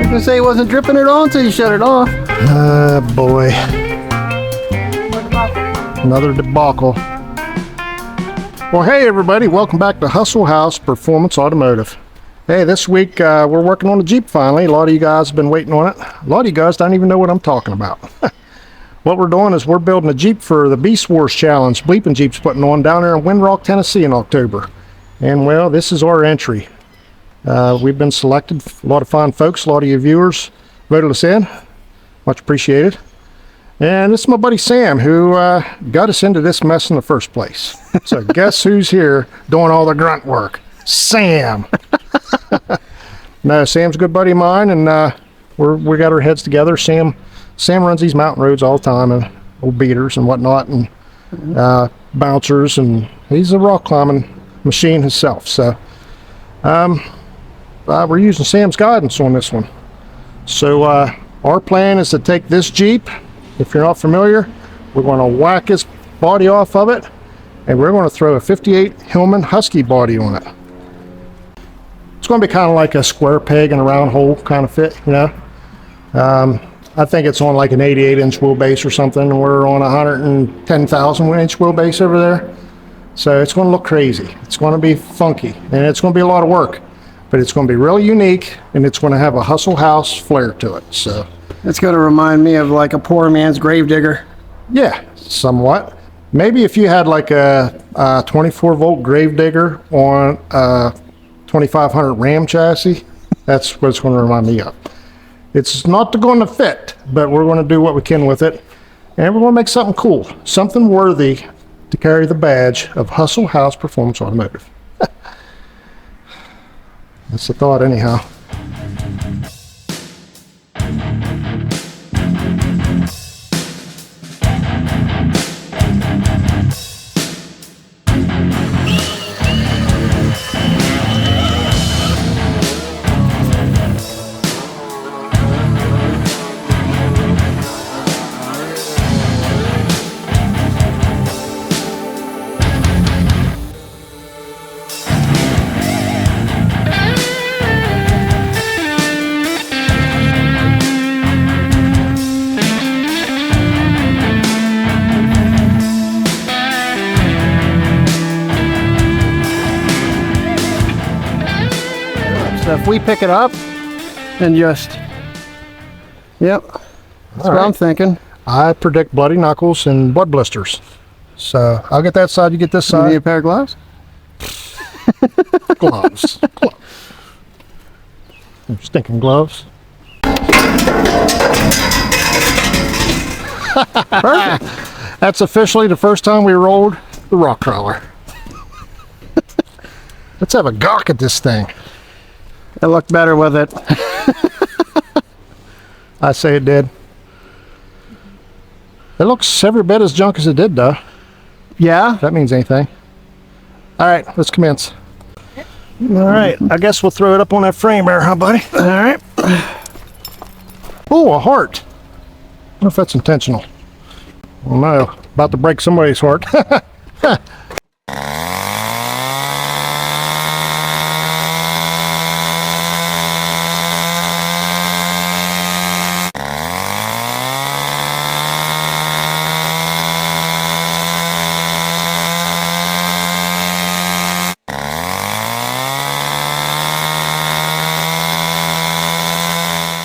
gonna say it wasn't dripping at all until you shut it off. Boy. Another debacle. Well, hey everybody, welcome back to Hustle House Performance Automotive. Hey, this week we're working on the Jeep finally. A lot of you guys have been waiting on it. A lot of you guys don't even know what I'm talking about. What we're doing is we're building a Jeep for the Beast Wars Challenge Bleepin Jeep's putting on down there in Windrock, Tennessee in October. And well, this is our entry. We've been selected. A lot of fine folks, a lot of you viewers voted us in. Much appreciated. And this is my buddy Sam who got us into this mess in the first place. So guess who's here doing all the grunt work? Sam. No, Sam's a good buddy of mine, and we got our heads together. Sam runs these mountain roads all the time, and old beaters and whatnot, and bouncers, and he's a rock climbing machine himself. So we're using Sam's guidance on this one. So our plan is to take this Jeep. If you're not familiar, we're going to whack his body off of it, and we're going to throw a 58 Hillman Husky body on it. It's going to be kind of like a square peg in a round hole kind of fit, you know. I think it's on like an 88-inch wheelbase or something, and we're on a 110,000-inch wheelbase over there. So it's going to look crazy. It's going to be funky, and it's going to be a lot of work, but it's going to be really unique, and it's going to have a Hustle House flair to it. So It's going to remind me of like a poor man's gravedigger. yeah, somewhat. Maybe if you had like a 24-volt gravedigger on a 2500 Ram chassis, that's what it's going to remind me of. It's not going to fit, but we're going to do what we can with it, and we're going to make something cool, something worthy to carry the badge of Hustle House Performance Automotive. That's the thought anyhow. So if we pick it up and just, yep, that's what I'm thinking. I predict bloody knuckles and blood blisters. So I'll get that side, you get this You side. need a pair of gloves? Gloves. Stinking gloves. Perfect. That's officially the first time we rolled the rock crawler. Let's have a gawk at this thing. It looked better with it. I say it did. It looks every bit as junk as it did, though. Yeah? If that means anything. All right, let's commence. All right, I guess we'll throw it up on that frame there, huh, buddy? All right. Oh, a heart. I wonder if that's intentional. Oh no, about to break somebody's heart.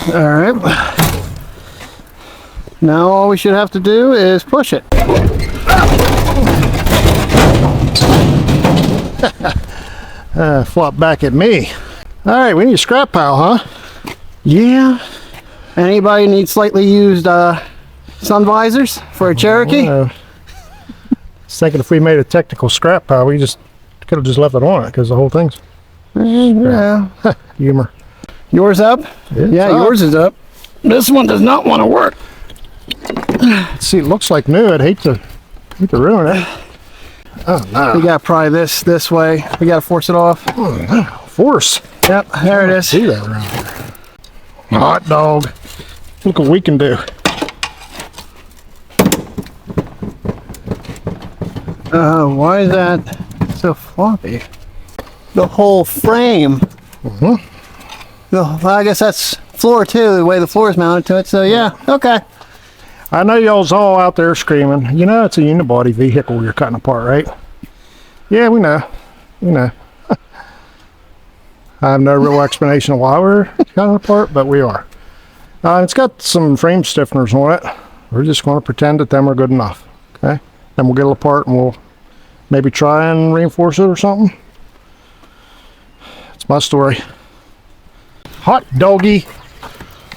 All right. Now all we should have to do is push it. Flop back at me. All right, we need a scrap pile, huh? Yeah. Anybody need slightly used sun visors for a Cherokee? I was thinking if we made a technical scrap pile, we just could have just left it on it because the whole thing's Yeah. humor. Yours up? It's yeah, up. yours is up. This one does not want to work. Let's see, it looks like new. I'd hate to ruin it. Oh no. We got to pry this way. We got to force it off. Oh, no. Force. Yep, there it is. See that around here. Hot dog. Look what we can do. Why is that so floppy? The whole frame. Mm-hmm. I guess that's floor too, the way the floor is mounted to it. So yeah, okay. I know y'all's all out there screaming, you know, it's a unibody vehicle you're cutting apart, right? Yeah, we know. We know. I have no real explanation of why we're cutting it apart, but we are. It's got some frame stiffeners on it. We're just going to pretend that them are good enough. Okay? Then we'll get it apart and we'll maybe try and reinforce it or something. It's my story. Hot doggy.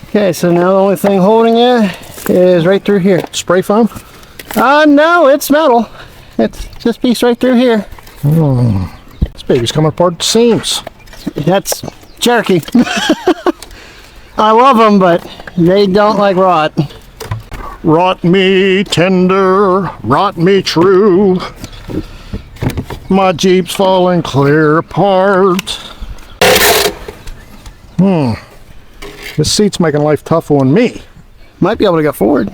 Okay, so now the only thing holding it is right through here. Spray foam? No, it's metal. It's this piece right through here. This baby's coming apart at the seams. That's Cherokee. I love them, but they don't like rot. Rot me tender, rot me true. My Jeep's falling clear apart. This seat's making life tough on me. Might be able to get forward.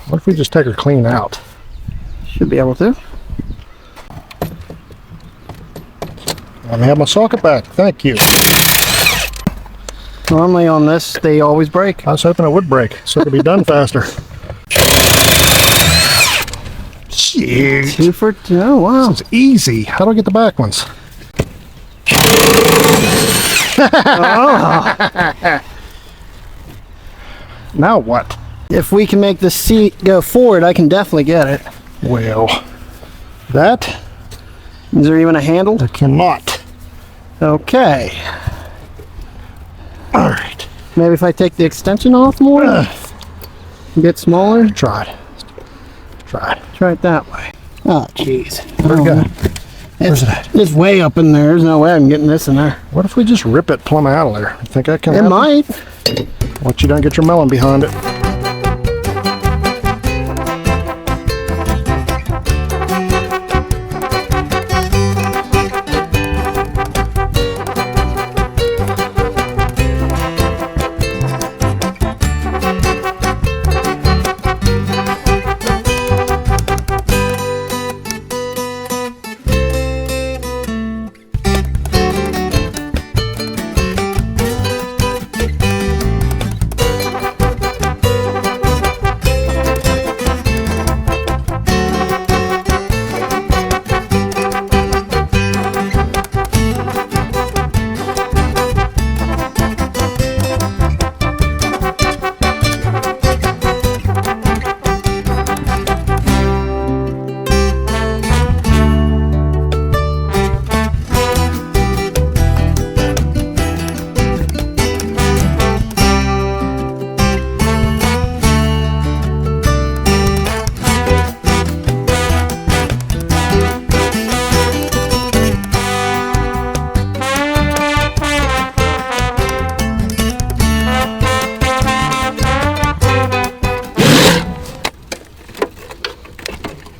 What if we just take her clean out? Should be able to. Let me have my socket back. Thank you. Normally on this, they always break. I was hoping it would break so it could be done faster. Shit. 2 for 2. Oh, wow. This is easy. How do I get the back ones? Oh. Now what? If we can make the seat go forward, I can definitely get it. Well, that Is there even a handle? I cannot. Okay. All right. Maybe if I take the extension off more, get smaller. Try it. Try it that way. Oh, jeez. Where'd it go? Where's it at? It's way up in there. There's no way I'm getting this in there. What if we just rip it plumb out of there? You think that can It happen? might. Once you don't get your melon behind it.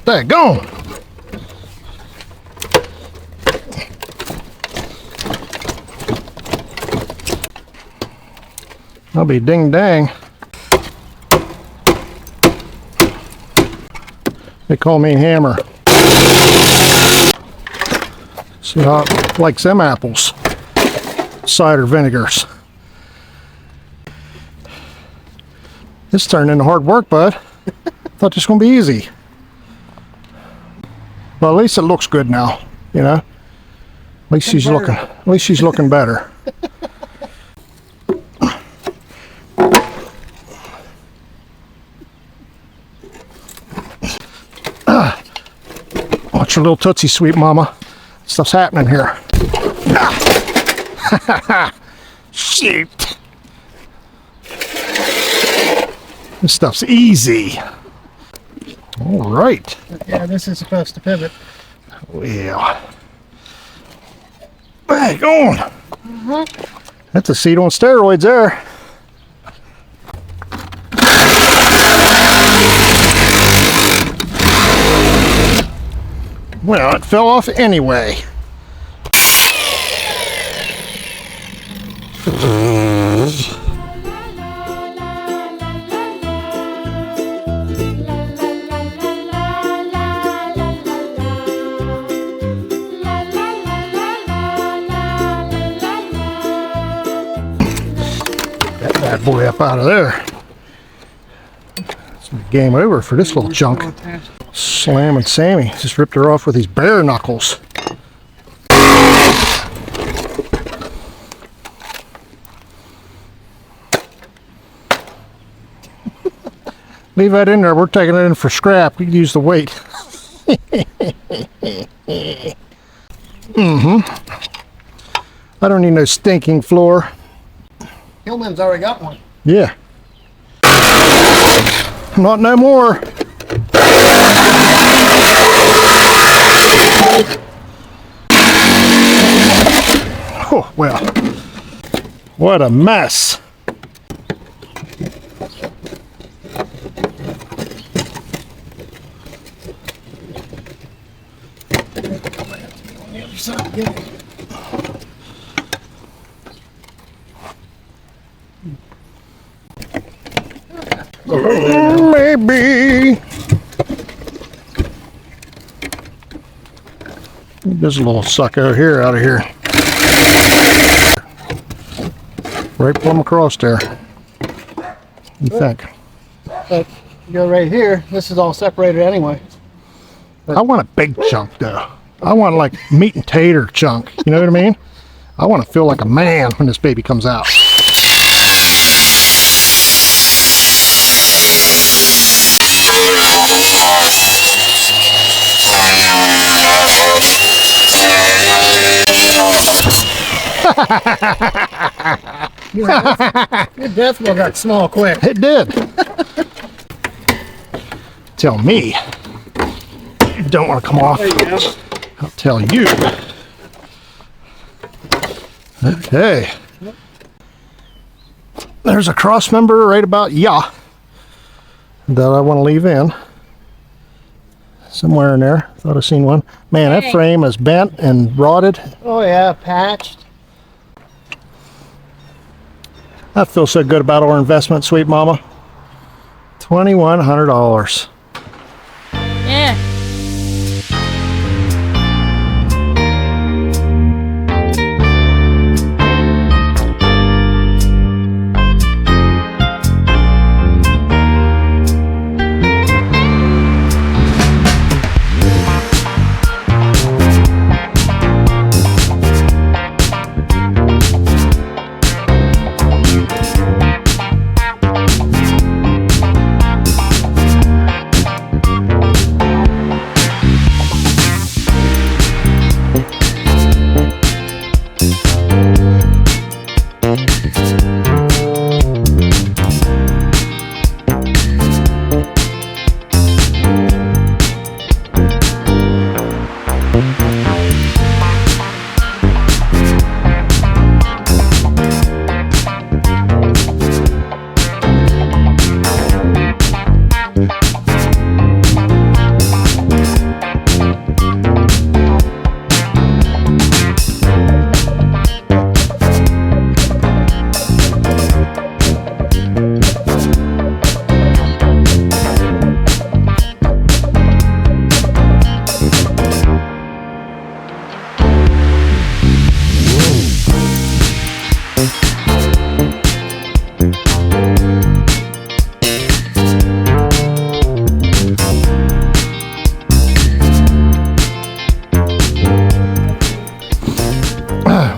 Daggone. I'll be ding dang. They call me Hammer. See how I like them apples. Cider vinegars. This turned into hard work, bud. Thought this was gonna be easy. Well, at least it looks good now, you know. At least she's looking better. Watch your little tootsie sweet, mama. Stuff's happening here. Shit. This stuff's easy. All right. Yeah, this is supposed to pivot. Well, back on. That's a seat on steroids there. Well, it fell off anyway. That bad boy up out of there. It's game over for this little chunk. Slamming Sammy. Just ripped her off with his bare knuckles. Leave that in there. We're taking it in for scrap. We can use the weight. I don't need no stinking floor. Hillman's already got one. Yeah. Not no more. Oh, well. What a mess. Maybe. There's a little sucker here, out of here. Right plumb across there. You think? But you go right here. This is all separated anyway. I want a big chunk though. I want like meat and tater chunk. You know what I mean? I want to feel like a man when this baby comes out. Your death will got small quick. It did. Tell me you don't want to come off. There you go. I'll tell you. Okay. There's a cross member right about that I want to leave in. Somewhere in there. Thought I seen one. Man, that frame is bent and rotted. Oh yeah, patched. I feel so good about our investment, sweet mama. $2,100. Yeah.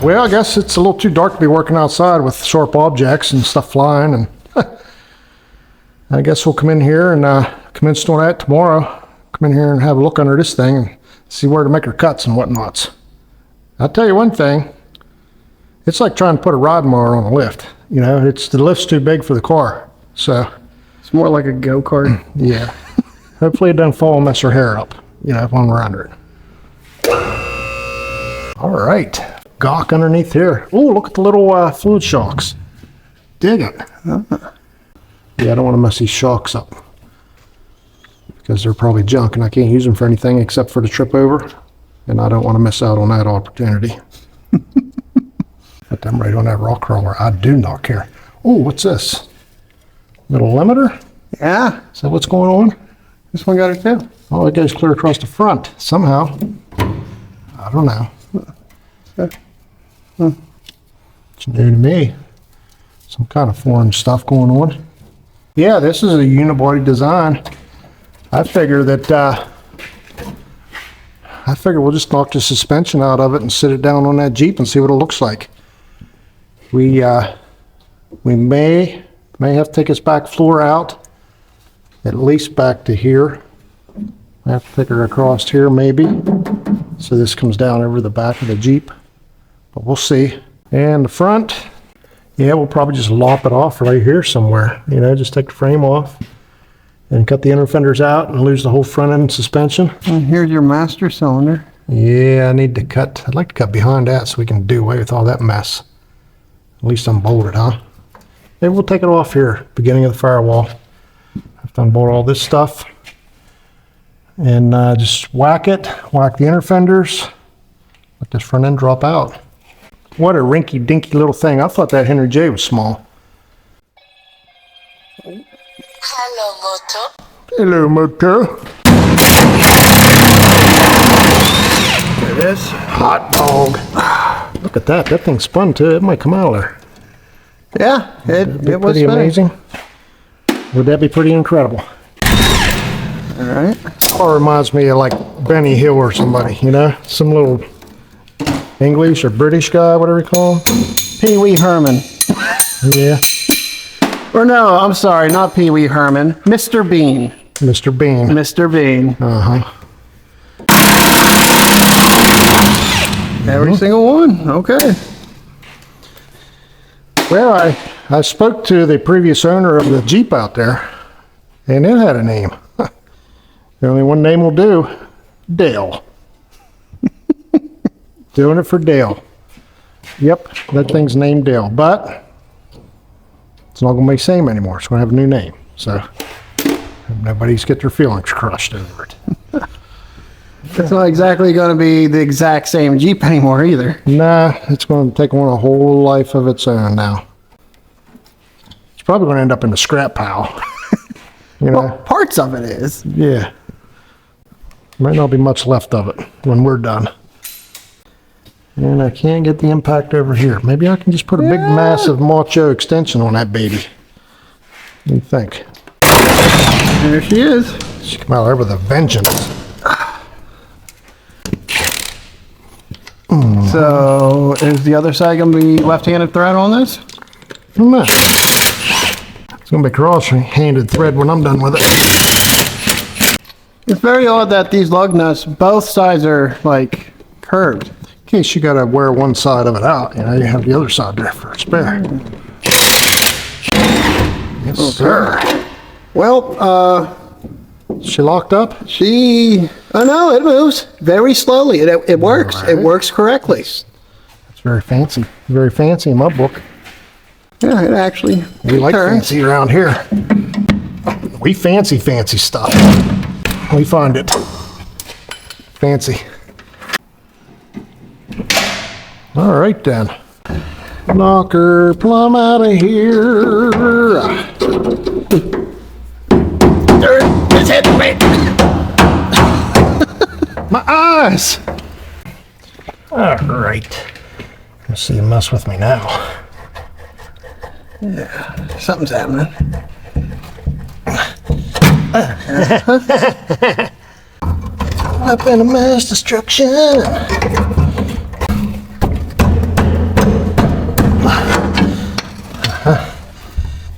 Well, I guess it's a little too dark to be working outside with sharp objects and stuff flying, and I guess we'll come in here and commence doing that tomorrow. Come in here and have a look under this thing and see where to make our cuts and whatnots. I'll tell you one thing, it's like trying to put a rod mower on a lift. You know, the lift's too big for the car, so. It's more like a go-kart. Yeah. Hopefully it doesn't fall and mess her hair up, you know, when we're under it. All right. Gawk underneath here. Oh, look at the little fluid shocks. Dig it. Yeah, I don't want to mess these shocks up because they're probably junk and I can't use them for anything except for the trip over, and I don't want to miss out on that opportunity. Put them right on that rock crawler. I do not care. Oh, what's this? Little limiter? Yeah. Is that what's going on? This one got it too. Oh, it goes clear across the front somehow. I don't know. It's new to me. Some kind of foreign stuff going on. Yeah, this is a unibody design. I figure we'll just knock the suspension out of it and sit it down on that Jeep and see what it looks like. We may have to take its back floor out, at least back to here. I have to take her across here maybe, so this comes down over the back of the Jeep, but we'll see. And the front, yeah, we'll probably just lop it off right here somewhere. You know, just take the frame off and cut the inner fenders out and lose the whole front end suspension. And here's your master cylinder. Yeah, I'd like to cut behind that so we can do away with all that mess. At least unbolt it, huh? Maybe we'll take it off here, beginning of the firewall. Have to unbolt all this stuff. And just whack the inner fenders. Let this front end drop out. What a rinky dinky little thing. I thought that Henry J was small. Hello, Moto. Hello, Moto. There it is. Hot dog. Look at that. That thing spun too. It might come out of there. Yeah, it was pretty funny. amazing. Would that be pretty incredible? All right. Or reminds me of like Benny Hill or somebody, you know? Some little English or British guy, whatever you call him. Pee Wee Herman. Yeah. Or no, I'm sorry, not Pee Wee Herman. Mr. Bean. Mr. Bean. Mr. Bean. Uh-huh. Every single one. Okay. Well, I spoke to the previous owner of the Jeep out there, and it had a name. The only one name will do. Dale. Doing it for Dale. Yep, that thing's named Dale, but it's not going to be the same anymore. It's going to have a new name. So nobody's get their feelings crushed over it. It's not exactly going to be the exact same Jeep anymore either. Nah, it's going to take on a whole life of its own now. It's probably going to end up in the scrap pile. You know? Well, parts of it is. Yeah. Might not be much left of it when we're done. And I can't get the impact over here. Maybe I can just put a big, massive macho extension on that baby. What do you think? There she is. She come out there with a vengeance. So, is the other side going to be left-handed thread on this? No. It's going to be cross-handed thread when I'm done with it. It's very odd that these lug nuts, both sides are, like, curved. In case you got to wear one side of it out, you know, you have the other side there for a spare. Yes, sir. Well, She locked up? oh no, it moves very slowly. It works. Right. It works correctly. It's very fancy. Very fancy in my book. Yeah, it actually We like turns. fancy around here. We fancy stuff. We find it fancy. All right then. Knock her plumb out of here. It's hitting me. My eyes. All right. Let's see you mess with me now. Something's happening. Up in a mass destruction.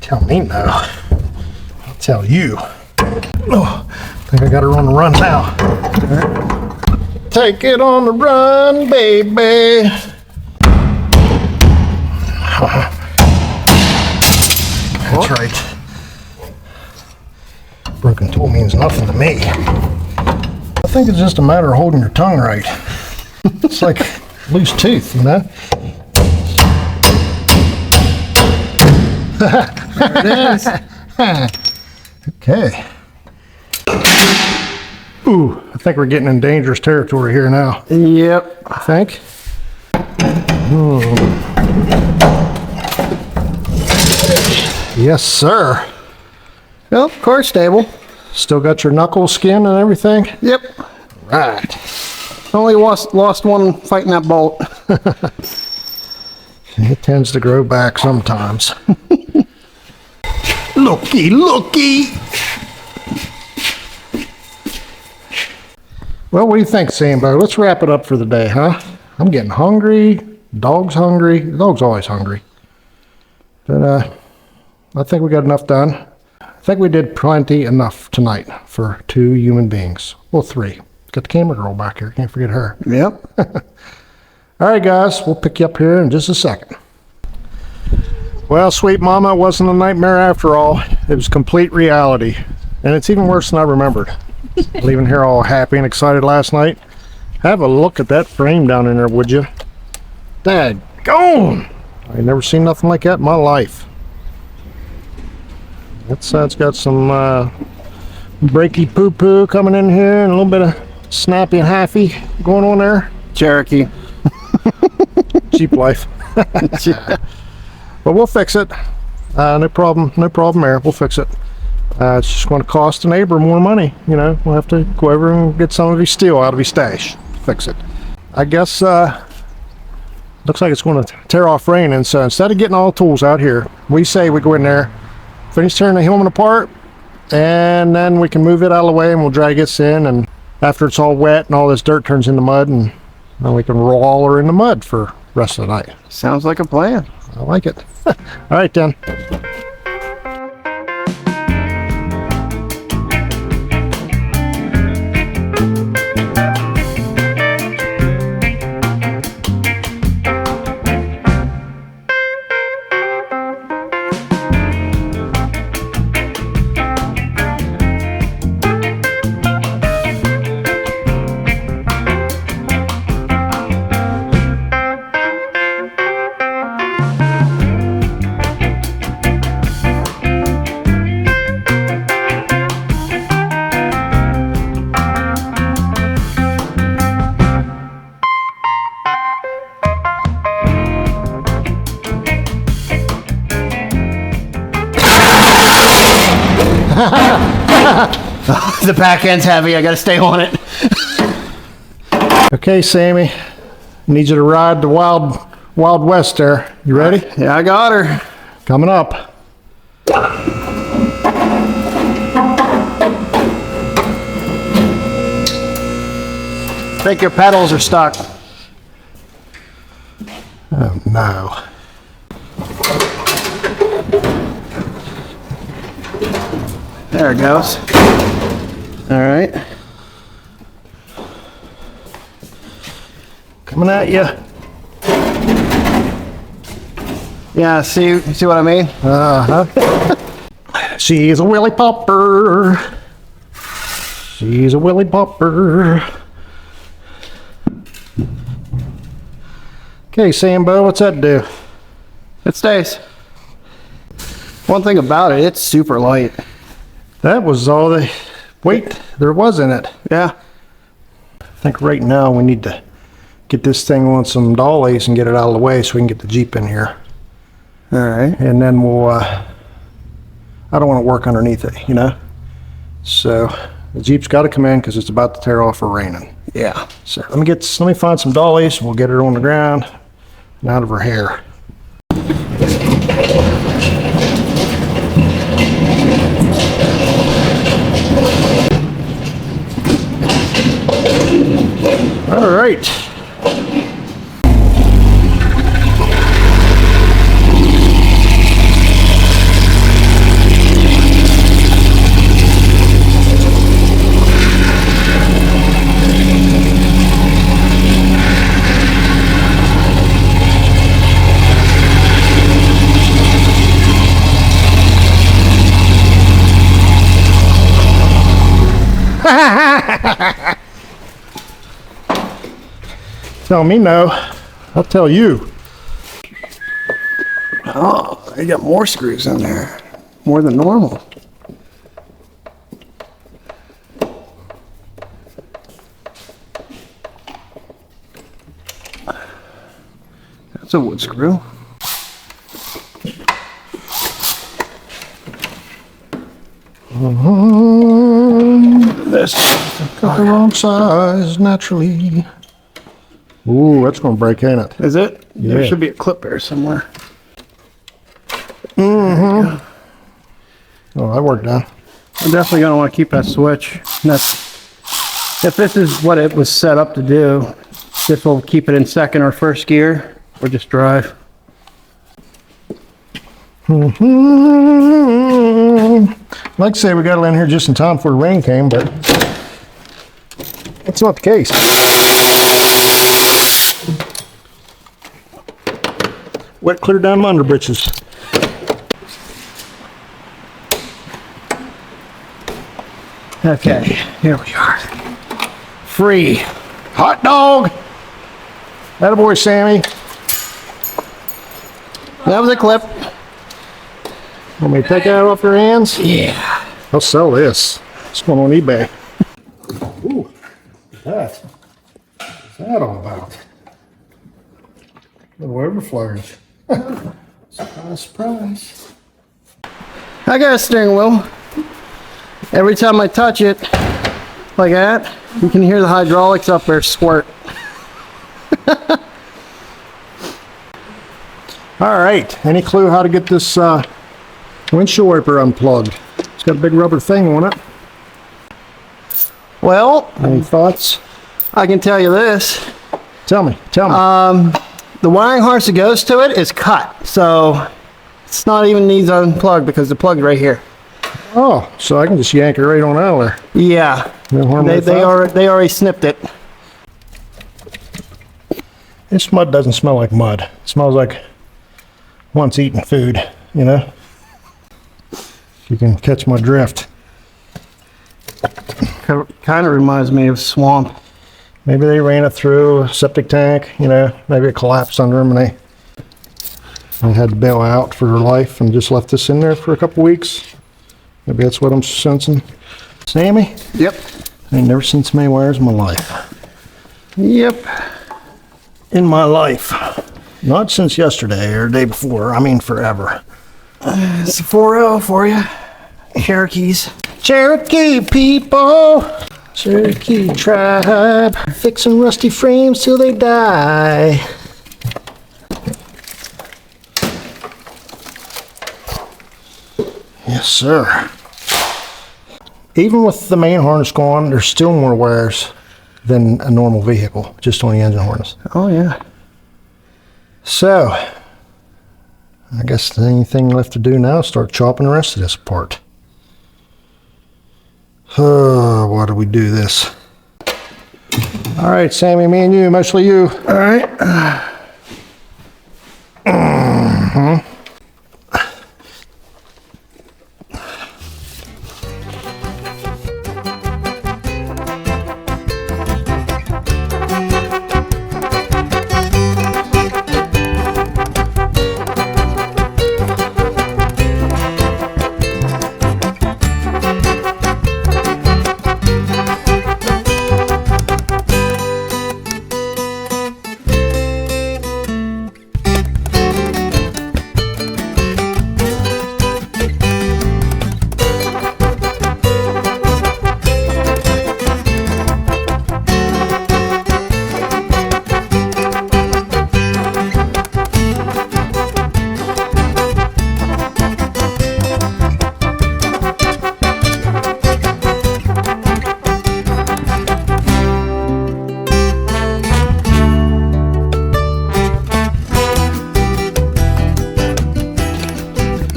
Tell me now. I'll tell you. Oh, I think I got her on the run now. Take it on the run, baby. That's right. Broken tool means nothing to me. I think it's just a matter of holding your tongue right. It's like loose tooth, you know? There it is. Okay. Ooh, I think we're getting in dangerous territory here now. Yep. I think. Yes, sir. Well, car stable. Still got your knuckle skin and everything? Yep. Right. Only lost one fighting that bolt. It tends to grow back sometimes. Looky, looky! Well, what do you think, Sambo? Let's wrap it up for the day, huh? I'm getting hungry. Dog's hungry. The dog's always hungry. But I think we got enough done. I think we did plenty enough tonight for 2 human beings. Well, 3. Got the camera girl back here. Can't forget her. Yep. All right, guys. We'll pick you up here in just a second. Well, sweet mama, it wasn't a nightmare after all. It was complete reality. And it's even worse than I remembered. Leaving here all happy and excited last night. Have a look at that frame down in there, would you? Daggone! I ain't never seen nothing like that in my life. That side's got some breaky poo-poo coming in here and a little bit of snappy and happy going on there. Cherokee. Cheap life. But we'll fix it. No problem there. We'll fix it. It's just going to cost a neighbor more money. You know, we'll have to go over and get some of his steel out of his stash. Fix it. I guess looks like it's going to tear off raining. So instead of getting all the tools out here, we say we go in there, finish tearing the Hillman apart, and then we can move it out of the way and we'll drag this in. And after it's all wet and all this dirt turns into mud, and then we can roll her in the mud for the rest of the night. Sounds like a plan. I like it. All right, then. The back end's heavy. I gotta stay on it. Okay, Sammy. Need you to ride the Wild West there. You ready? Yeah, I got her. Coming up. I think your pedals are stuck. Oh, no. There it goes. All right. Coming at you. Yeah, see what I mean? Uh-huh. She's a willy popper. She's a willy popper. Okay, Sambo, what's that do? It stays. One thing about it, it's super light. That was all the weight there was in it. Yeah. I think right now we need to get this thing on some dollies and get it out of the way so we can get the Jeep in here. All right. And then we'll, I don't want to work underneath it, you know? So the Jeep's got to come in because it's about to tear off for raining. Yeah. So let me find some dollies and we'll get her on the ground and out of her hair. All right. Tell me no, I'll tell you. Oh, they got more screws in there. More than normal. That's a wood screw. This got the wrong size naturally. Ooh, that's going to break, ain't it? Is it? Yeah. There should be a clip there somewhere. Oh, that worked out. I'm definitely going to want to keep that switch. And if this is what it was set up to do, this will keep it in second or first gear, or just drive. Like I say, we got it in here just in time before the rain came, but that's not the case. Wet clear down my underbritches. Okay, here we are. Free. Hot dog! Attaboy, Sammy. That was a clip. Want me to take that off your hands? Yeah. I'll sell this. It's going on eBay. Ooh, what's that all about? Little overflows. Surprise, surprise. I got a steering wheel. Every time I touch it, like that, you can hear the hydraulics up there squirt. All right, any clue how to get this windshield wiper unplugged? It's got a big rubber thing on it. Well, Any thoughts? I can tell you this. Tell me. The wiring harness that goes to it is cut, so it's not even needs unplugged because the plug's right here. Oh, so I can just yank it right on out of there. Yeah, No harm, no they foul. already snipped it. This mud doesn't smell like mud. It smells like once eaten food, you know? If you can catch my drift. Kind of reminds me of swamp. Maybe they ran it through a septic tank, you know, maybe it collapsed under them and they had to bail out for their life and just left this in there for a couple weeks. Maybe that's what I'm sensing. Sammy? Yep. I ain't never seen so many wires in my life. Yep. In my life. Not since yesterday or the day before. I mean forever. It's a 4.0 for you. Cherokees. Cherokee people! Cherokee tribe. Fixing rusty frames till they die. Yes, sir. Even with the main harness gone, there's still more wires than a normal vehicle, just on the engine harness. Oh, yeah. So, I guess the only thing left to do now is start chopping the rest of this apart. Why do we do this? All right, Sammy, me and you, mostly you. All right.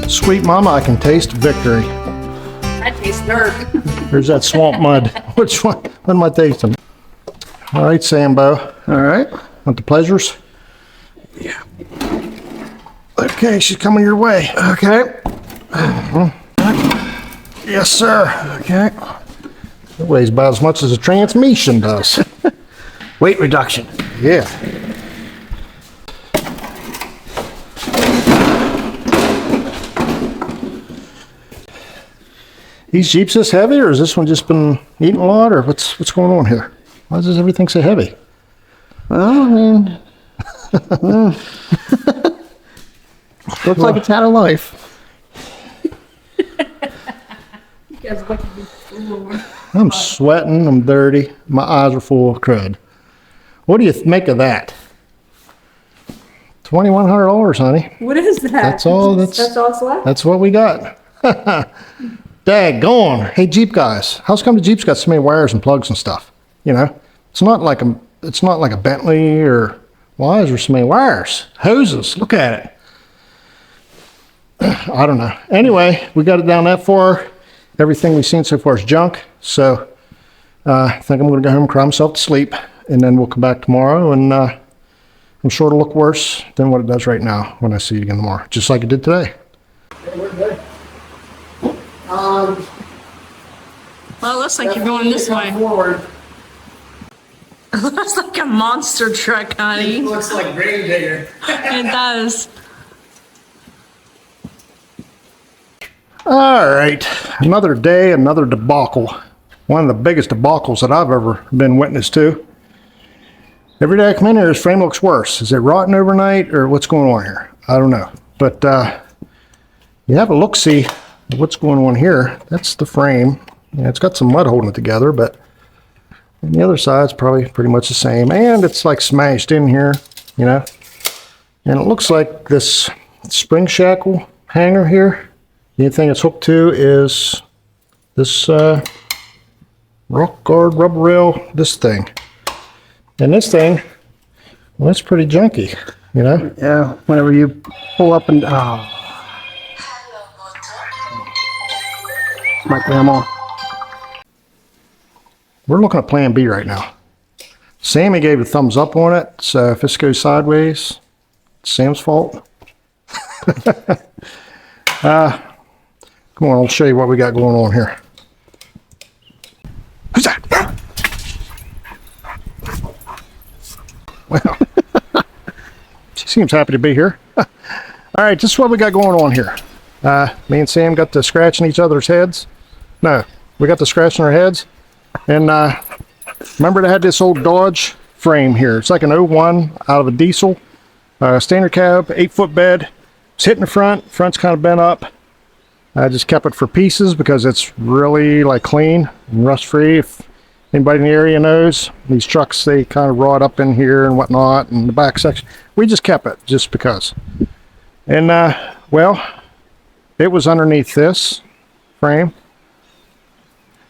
Sweet mama, I can taste victory. I taste dirt. There's that swamp mud. Which one? What am I tasting? All right, Sambo. All right. Want the pleasures? Yeah. Okay, she's coming your way. Okay. Yes, sir. Okay. It weighs about as much as a transmission does. Weight reduction. Yeah. These Jeeps this heavy, or has this one just been eating a lot, or what's going on here? Why does everything so heavy? Well, I mean, looks like it's had a life. You guys wicked be fool. I'm sweating, I'm dirty, my eyes are full of crud. What do you make of that? $2,100, honey. What is that? That's all. That's all it's left? That's what we got. Daggone. Hey, Jeep guys, how's come the Jeep's got so many wires and plugs and stuff? You know, it's not like a Bentley or why is there so many wires? Hoses. Look at it. I don't know. Anyway, we got it down that far. Everything we've seen so far is junk. So I think I'm going to go home and cry myself to sleep, and then we'll come back tomorrow, and I'm sure it'll look worse than what it does right now when I see it again tomorrow, just like it did today. Well, it looks like you're going this way. Forward. It looks like a monster truck, honey. It looks like grave digger. It does. All right, another day, another debacle. One of the biggest debacles that I've ever been witness to. Every day I come in here, this frame looks worse. Is it rotten overnight or what's going on here? I don't know. But you have a look-see at what's going on here. That's the frame. Yeah, it's got some mud holding it together, but on the other side's probably pretty much the same. And it's like smashed in here, you know. And it looks like this spring shackle hanger here. The only thing it's hooked to is this rock guard rubber rail, this thing. And this thing, well, it's pretty junky, you know? Yeah, whenever you pull up and, oh, my grandma. We're looking at plan B right now. Sammy gave a thumbs up on it, so if this goes sideways, it's Sam's fault. Come on, I'll show you what we got going on here. Who's that? Well, she seems happy to be here. All right, this is what we got going on here. Me and Sam got to scratching each other's heads. No, we got to scratching our heads. And remember they had this old Dodge frame here. It's like an 01 out of a diesel. Standard cab, 8-foot bed. It's hitting the front. Front's kind of bent up. I just kept it for pieces because it's really like clean and rust free. If anybody in the area knows, these trucks, they kind of rot up in here and whatnot, and the back section. We just kept it just because. And well, it was underneath this frame,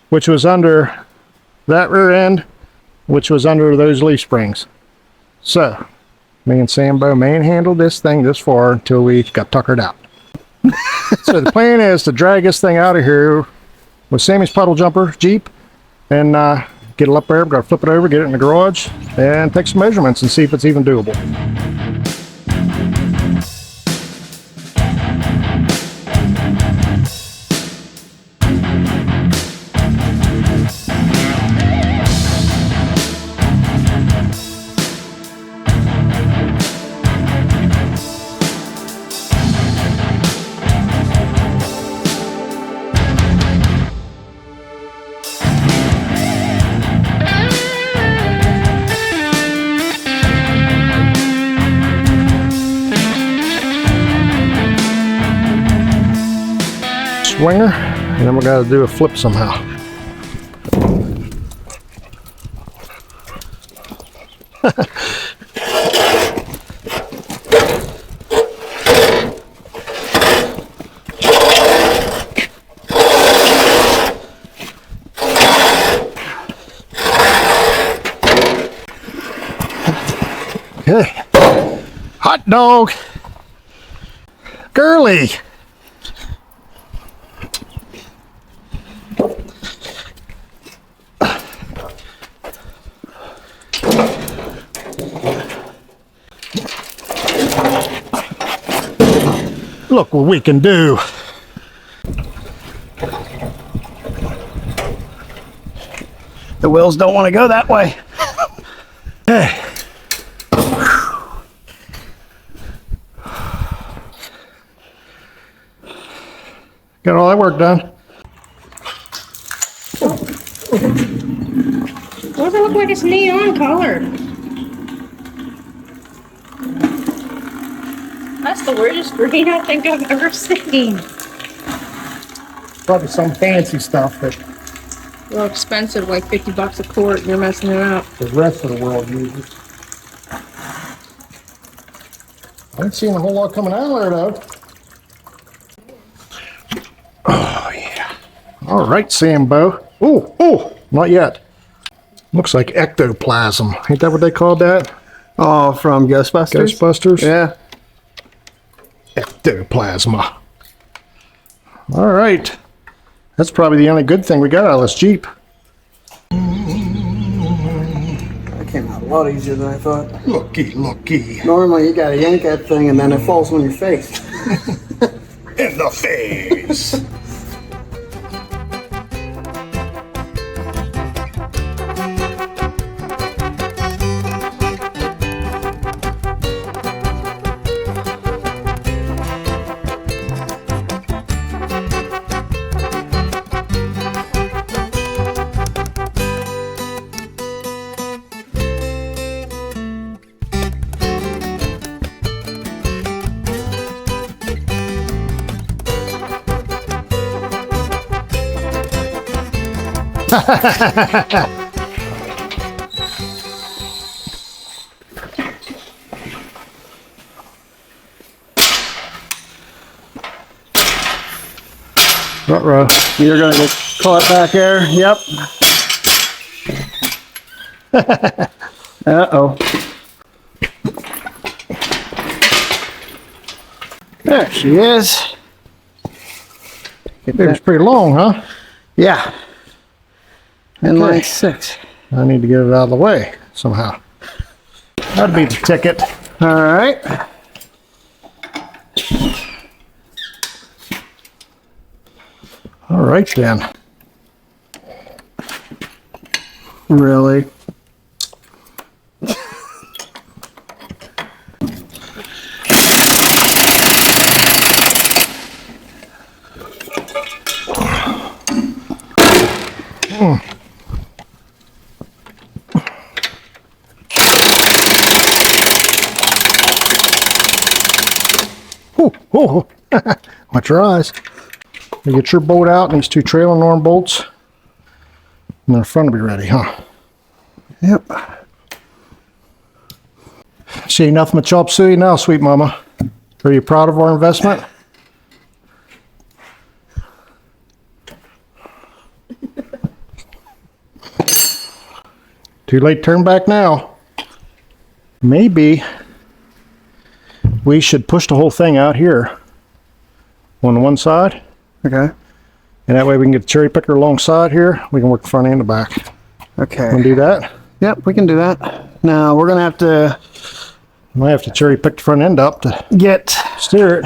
which was under that rear end, which was under those leaf springs. So me and Sambo manhandled this thing this far until we got tuckered out. So the plan is to drag this thing out of here with Sammy's puddle jumper Jeep and get it up there. We've got to flip it over, get it in the garage, and take some measurements and see if it's even doable. Swinger, and then we got to do a flip somehow. Okay, hot dog, girly. Look what we can do. The wheels don't want to go that way. Hey. Got all that work done. Doesn't look like it's neon colored. That's the weirdest green I think I've ever seen. Probably some fancy stuff that Real expensive, like $50 a quart, and you're messing it up. the rest of the world uses. I ain't seeing a whole lot coming out of there, though. Oh, yeah. All right, Sambo. Oh, not yet. Looks like ectoplasm. Ain't that what they called that? Oh, from Ghostbusters? Ghostbusters? Yeah. Ectoplasma. All right. That's probably the only good thing we got out of this Jeep. That came out a lot easier than I thought. Looky. Normally you gotta yank that thing and then it falls on your face. In the face. Uh-oh. You're gonna get caught back there. Yep. Uh-oh. There she is. It was pretty long, huh? Yeah. And Okay. line 6. I need to get it out of the way somehow. That'd be the ticket. All right. All right, then. Really? Oh, watch your eyes. You get your bolt out and these two trailing arm bolts. And then the front will be ready, huh? Yep. See nothing but chop suey now, sweet mama. Are you proud of our investment? Too late to turn back now. Maybe we should push the whole thing out here on the one side. Okay. And that way we can get the cherry picker alongside here. We can work the front and the back. Okay. Want to do that? Yep, we can do that. Now we're gonna have to Might have to cherry pick the front end up to get steer it.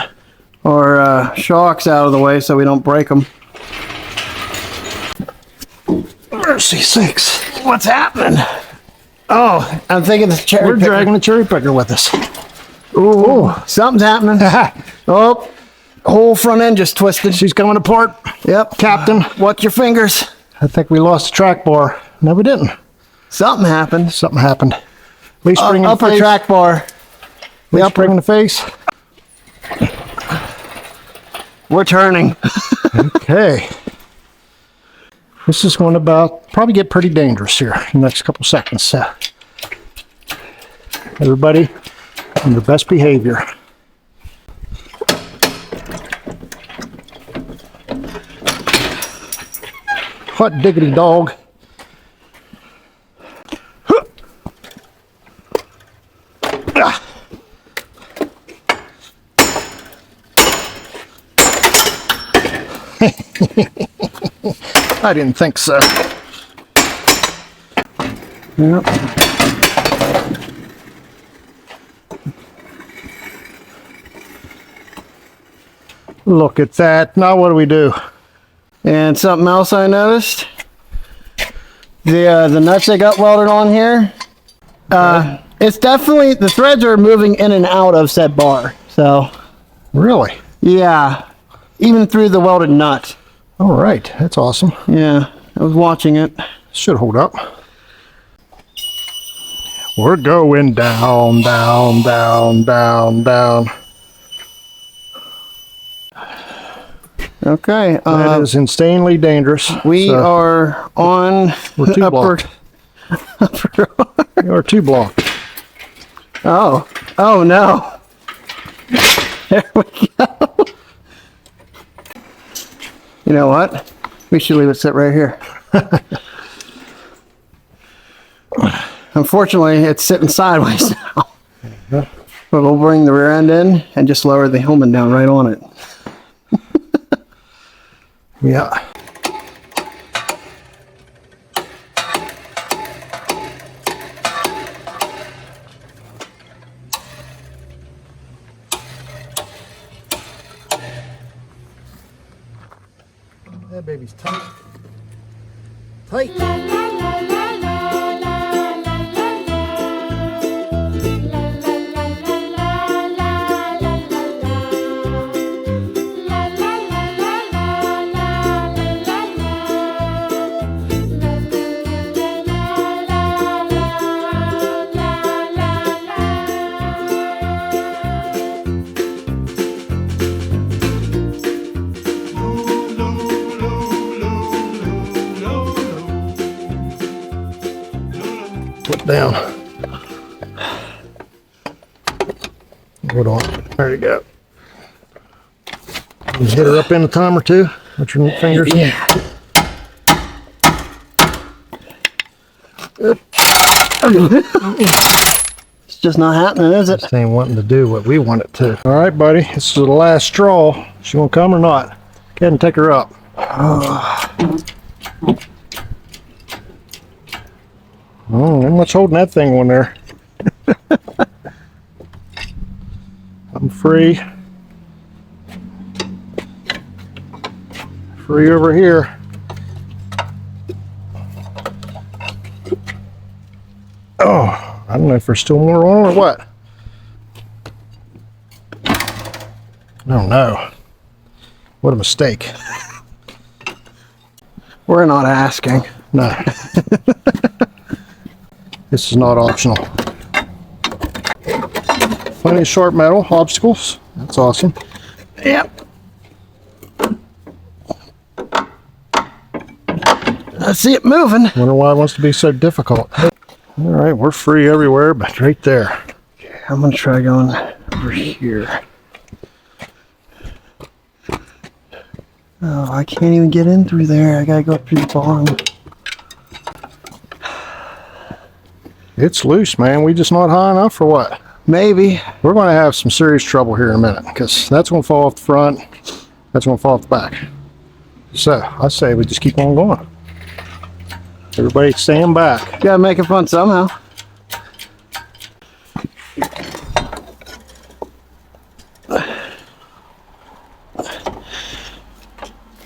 our shocks out of the way so we don't break them. Mercy sakes. What's happening? Oh, I'm thinking the cherry We're picker. dragging the cherry picker with us. Ooh, something's happening. Oh, whole front end just twisted. She's coming apart. Yep. Captain, Watch your fingers. I think we lost the track bar. No, we didn't. Something happened. Something happened. Leaf spring in the Upper face. track bar. Leaf spring in the face. We're turning. Okay. This is going to probably get pretty dangerous here in the next couple seconds. Everybody on your best behavior. Hot diggity dog. Ah. I didn't think so. Yep. Look at that. Now what do we do? And something else I noticed. The nuts they got welded on here. It's definitely, the threads are moving in and out of said bar. So, Really? yeah. Even through the welded nut. All right. That's awesome. Yeah, I was watching it. Should hold up. We're going down, down, down, down, down. Okay. That is insanely dangerous. We So, are on We're two blocked. We are two blocked. Oh no. There we go. You know what? We should leave it sit right here. Unfortunately, it's sitting sideways now. But we'll bring the rear end in and just lower the Hillman down right on it. Yeah. That baby's tight. Tight. Put down. Hold on. There you go. You hit her up in the timer too with your fingers. Yeah. It's just not happening, is it? This ain't wanting to do what we want it to. All right, buddy. This is the last straw. She gonna come or not? Go ahead and take her up. Oh, ain't much holding that thing on there. I'm free. Free over here. Oh, I don't know if there's still more on or what. I don't know. What a mistake. We're not asking. No. This is not optional. Plenty of sharp metal obstacles. That's awesome. Yep. I see it moving. Wonder why it wants to be so difficult. All right, we're free everywhere, but right there. I'm gonna try going over here. Oh, I can't even get in through there. I gotta go up through the bottom. It's loose, man. We just not high enough for what? Maybe. We're going to have some serious trouble here in a minute because that's going to fall off the front. That's going to fall off the back. So I say we just keep on going. Everybody stand back. Gotta make it fun somehow.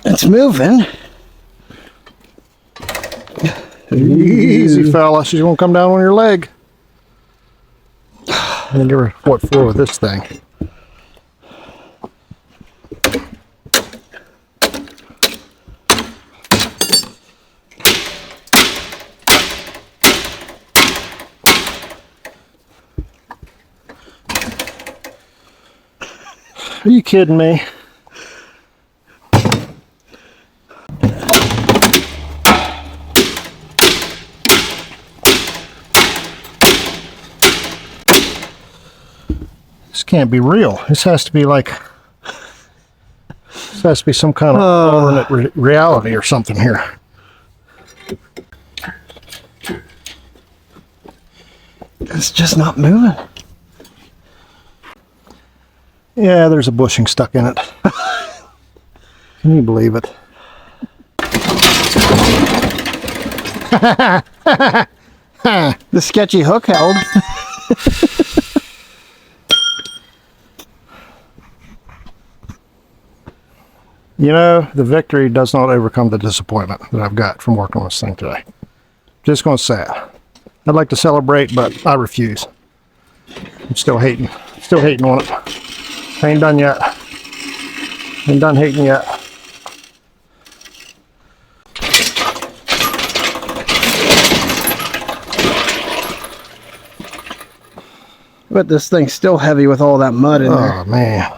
It's moving. Easy, fella. She's going to come down on your leg. I'm going to give her what for with this thing. Are you kidding me? This can't be real. This has to be like, this has to be some kind of alternate reality or something here. It's just not moving. Yeah, there's a bushing stuck in it. Can you believe it? The sketchy hook held. You know, the victory does not overcome the disappointment that I've got from working on this thing today. Just going to say it. I'd like to celebrate, but I refuse. I'm still hating on it. I ain't done yet. Ain't done hating yet. But this thing's still heavy with all that mud in there. Oh, man.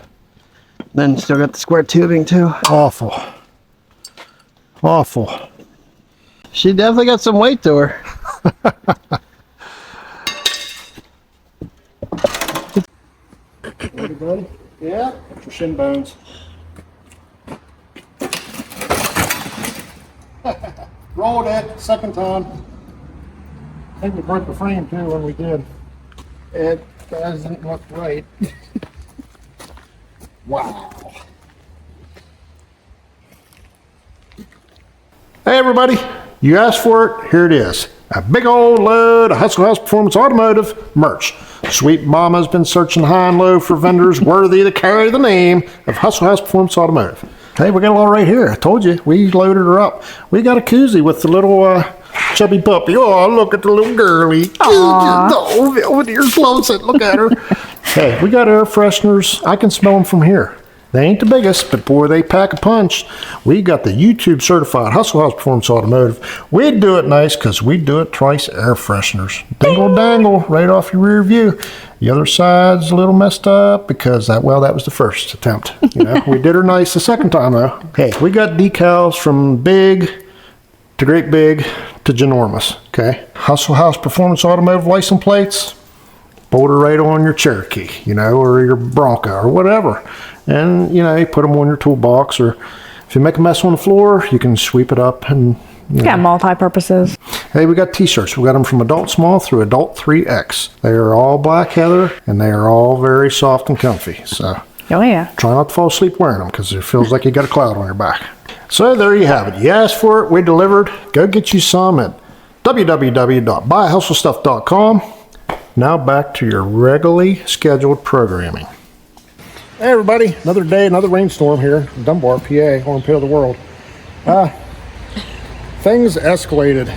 Then still got the square tubing too. Awful. Awful. She definitely got some weight to her. Ready, buddy? Yeah, for shin bones. Rolled it, second time. I think we broke the frame too when we did. It doesn't look right. Wow. Hey everybody, you asked for it, here it is. A big old load of Hustle House Performance Automotive merch. Sweet Mama's been searching high and low for vendors worthy to carry the name of Hustle House Performance Automotive. Hey, we got it all right here. I told you, we loaded her up. We got a koozie with the little chubby puppy. Oh, look at the little girlie. Oh, Belvedere's loves it. Look at her. Hey, we got air fresheners. I can smell them from here. They ain't the biggest, but boy, they pack a punch. We got the YouTube certified Hustle House Performance Automotive. We'd do it nice because we do it twice air fresheners. Dingle dangle right off your rear view. The other side's a little messed up because that was the first attempt. You know, we did her nice the second time though. Hey, we got decals from big to great big to ginormous. Okay, Hustle House Performance Automotive license plates. Bolt her right on your Cherokee, you know, or your Bronco or whatever. And, you know, you put them on your toolbox, or if you make a mess on the floor, you can sweep it up and, you know. Yeah, multi-purposes. Hey, we got t-shirts. We got them from adult small through adult 3X. They are all black heather, and they are all very soft and comfy. So, Oh, yeah. try not to fall asleep wearing them because it feels like you got a cloud on your back. So there you have it. You asked for it, we delivered. Go get you some at www.buyhustlestuff.com. Now back to your regularly scheduled programming. Hey everybody, another day, another rainstorm here in Dunbar, PA, on pit of the world. Things escalated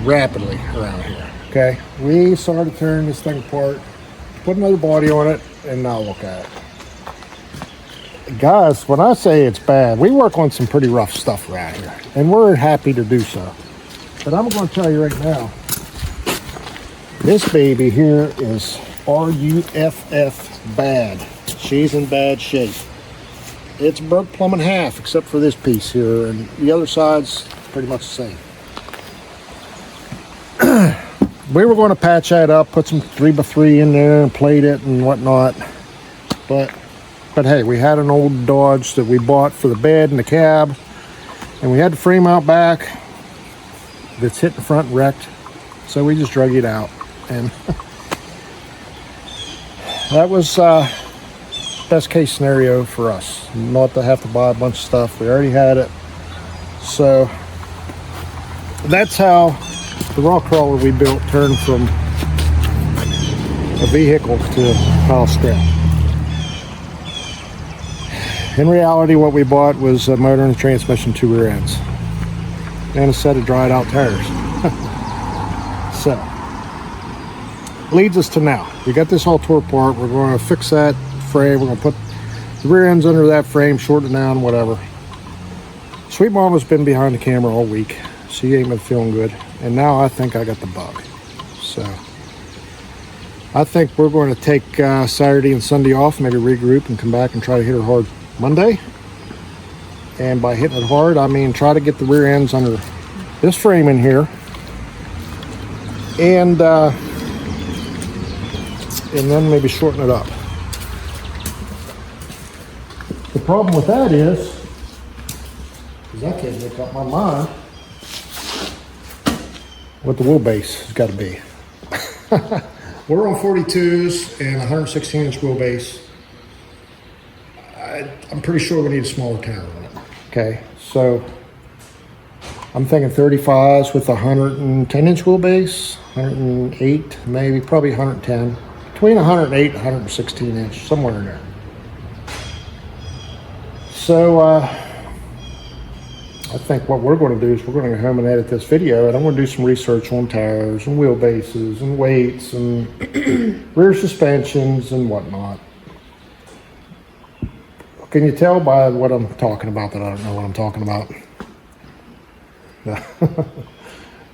rapidly around here, okay? We started tearing this thing apart, put another body on it, and now look at it. Guys, when I say it's bad, we work on some pretty rough stuff around here, and we're happy to do so. But I'm going to tell you right now, this baby here is RUFF bad. She's in bad shape. It's broke plumb in half except for this piece here, and the other side's pretty much the same. We were going to patch that up, put some 3x3 in there and plate it and whatnot. But hey, we had an old Dodge that we bought for the bed and the cab, and we had the frame out back that's hit the front and wrecked. So we just drug it out. And that was best case scenario for us, not to have to buy a bunch of stuff. We already had it. So that's how the rock crawler we built turned from a vehicle to a pile of scrap. In reality, what we bought was a motor and a transmission, 2 rear ends, and a set of dried out tires. So leads us to now. We got this all tore apart. We're going to fix that frame. We're going to put the rear ends under that frame, shorten it down, whatever. Sweet Mama's been behind the camera all week. She ain't been feeling good. And now I think I got the bug. So I think we're going to take Saturday and Sunday off, maybe regroup and come back and try to hit her hard Monday. And by hitting it hard, I mean try to get the rear ends under this frame in here. And then maybe shorten it up. The problem with that is I can't make up my mind what the wheelbase has got to be. We're on 42s and 116-inch wheelbase. I'm pretty sure we need a smaller tire on it. Okay, so I'm thinking 35s with a 110-inch wheelbase, 108, maybe, probably 110. Between 108 and 116 inch, somewhere in there. So I think what we're going to do is we're going to go home and edit this video, and I'm going to do some research on tires and wheelbases and weights and rear suspensions and whatnot. Can you tell by what I'm talking about that I don't know what I'm talking about?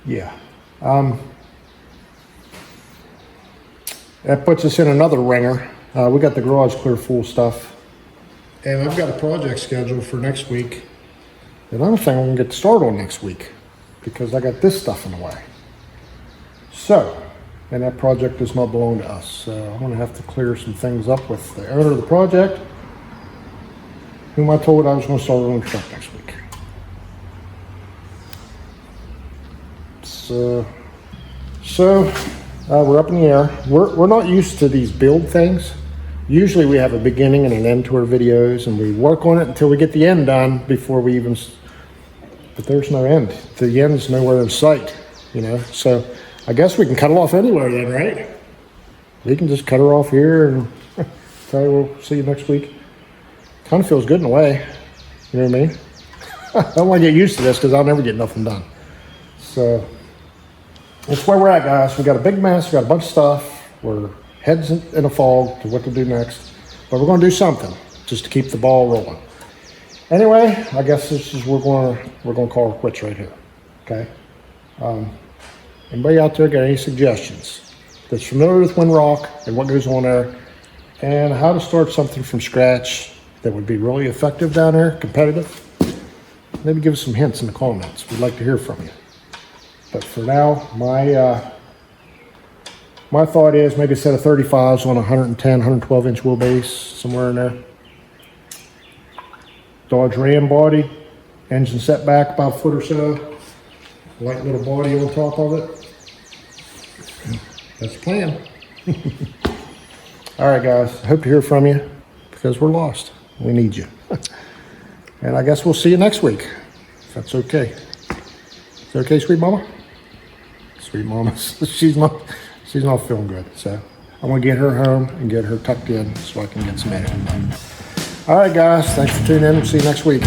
Yeah. That puts us in another ringer. We got the garage clear full stuff. And I've got a project scheduled for next week. Another thing I'm gonna get to start on next week because I got this stuff in the way. So, and that project does not belong to us. So I'm gonna have to clear some things up with the owner of the project whom I told I was going to start on the truck next week. So we're up in the air. We're not used to these build things. Usually we have a beginning and an end to our videos, and we work on it until we get the end done before we even. But there's no end. The end's nowhere in sight, you know. So I guess we can cut it off anywhere then, right? We can just cut her off here and tell her we'll see you next week. Kind of feels good in a way. You know what I mean? I don't want to get used to this because I'll never get nothing done. So that's where we're at, guys. We got a big mess. We got a bunch of stuff. We're heads in a fog to what to do next. But we're going to do something just to keep the ball rolling. Anyway, I guess this is we're going to call it quits right here. Okay. Anybody out there got any suggestions that's familiar with Windrock and what goes on there, and how to start something from scratch that would be really effective down there, competitive? Maybe give us some hints in the comments. We'd like to hear from you. But for now, my thought is maybe a set of 35s on a 110, 112 inch wheelbase, somewhere in there. Dodge Ram body, engine set back about a foot or so. Light little body on top of it. That's the plan. All right, guys. I hope to hear from you because we're lost. We need you. And I guess we'll see you next week, if that's okay. Is that okay, sweet mama? Sweet mama. She's not feeling good. So I'm going to get her home and get her tucked in so I can get some editing done. All right, guys. Thanks for tuning in. We'll see you next week.